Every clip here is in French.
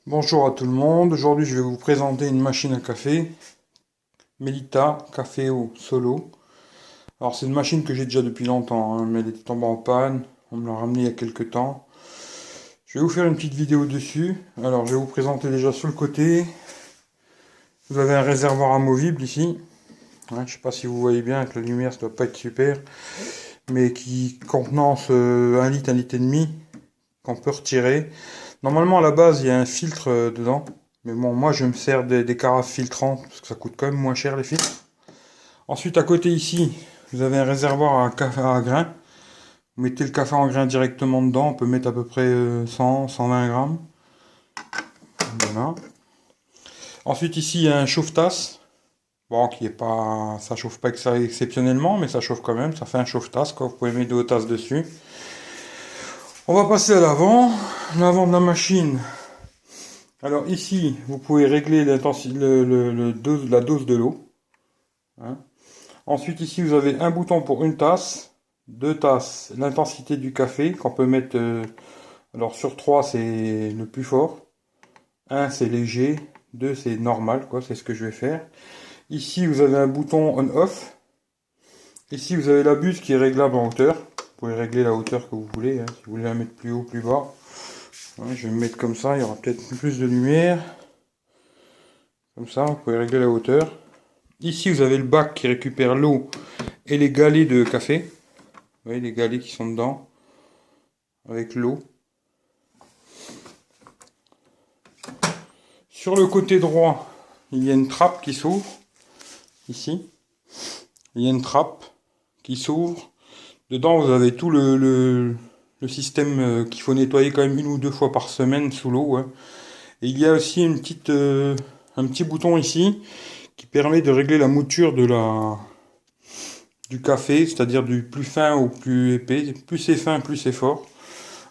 Bonjour à tout le monde, aujourd'hui je vais vous présenter une machine à café, Melita Caféo Solo. Alors c'est une machine que j'ai déjà depuis longtemps, mais elle était tombée en panne, on me l'a ramenée il y a quelques temps. Je vais vous faire une petite vidéo dessus. Alors je vais vous présenter déjà sur le côté. Vous avez un réservoir amovible ici. Je ne sais pas si vous voyez bien avec la lumière, ça doit pas être super, mais qui contenant 1 litre et demi, qu'on peut retirer. Normalement, à la base, il y a un filtre dedans. Mais bon, moi, je me sers des carafes filtrantes, parce que ça coûte quand même moins cher, les filtres. Ensuite, à côté, ici, vous avez un réservoir à café à grains. Vous mettez le café en grains directement dedans. On peut mettre à peu près 100, 120 grammes. Voilà. Ensuite, ici, il y a un chauffe-tasse. Bon, qui est pas, ça chauffe pas exceptionnellement, mais ça chauffe quand même. Ça fait un chauffe-tasse, quoi. Vous pouvez mettre de vos tasses dessus. On va passer à l'avant. L'avant de la machine. Alors ici, vous pouvez régler l'intensité, la dose de l'eau. Hein. Ensuite ici, vous avez un bouton pour une tasse, deux tasses, l'intensité du café qu'on peut mettre. Alors sur 3 c'est le plus fort, un c'est léger, 2 c'est normal, quoi. C'est ce que je vais faire. Ici, vous avez un bouton on/off. Ici, vous avez la buse qui est réglable en hauteur. Vous pouvez régler la hauteur que vous voulez, hein, si vous voulez la mettre plus haut, plus bas. Ouais, je vais me mettre comme ça, il y aura peut-être plus de lumière. Comme ça, vous pouvez régler la hauteur. Ici, vous avez le bac qui récupère l'eau et les galets de café. Vous voyez les galets qui sont dedans, avec l'eau. Sur le côté droit, il y a une trappe qui s'ouvre. Ici, il y a une trappe qui s'ouvre. Dedans, vous avez tout le système qu'il faut nettoyer quand même 1 ou 2 fois par semaine sous l'eau. Ouais. Et il y a aussi un petit bouton ici qui permet de régler la mouture du café, c'est-à-dire du plus fin au plus épais. Plus c'est fin, plus c'est fort.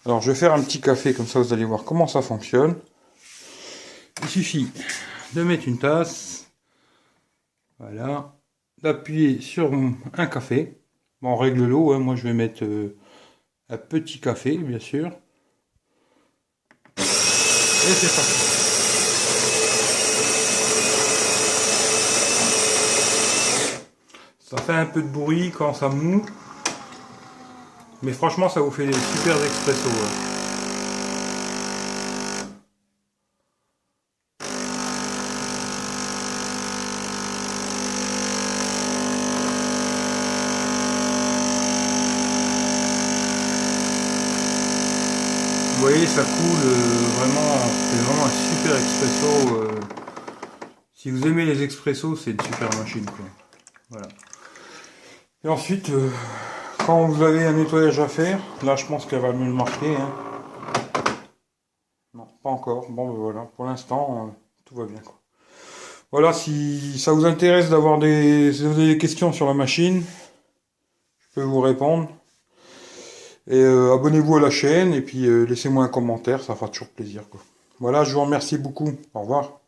Alors je vais faire un petit café, comme ça vous allez voir comment ça fonctionne. Il suffit de mettre une tasse, voilà, d'appuyer sur un café. Bon, on règle l'eau, hein. Moi je vais mettre un petit café, bien sûr. Et c'est parti. Ça fait un peu de bruit quand ça moue. Mais franchement, ça vous fait des super expressos. Ouais. Vous voyez, ça coule vraiment. C'est vraiment un super expresso. Si vous aimez les expressos, c'est une super machine, quoi. Voilà. Et ensuite, quand vous avez un nettoyage à faire, là je pense qu'elle va me le marquer. Hein. Non, pas encore. Bon, ben voilà. Pour l'instant, tout va bien, quoi. Voilà, si ça vous intéresse d'avoir si vous avez des questions sur la machine, je peux vous répondre. Et abonnez-vous à la chaîne et puis laissez-moi un commentaire, ça fera toujours plaisir, quoi. Voilà, je vous remercie beaucoup. Au revoir.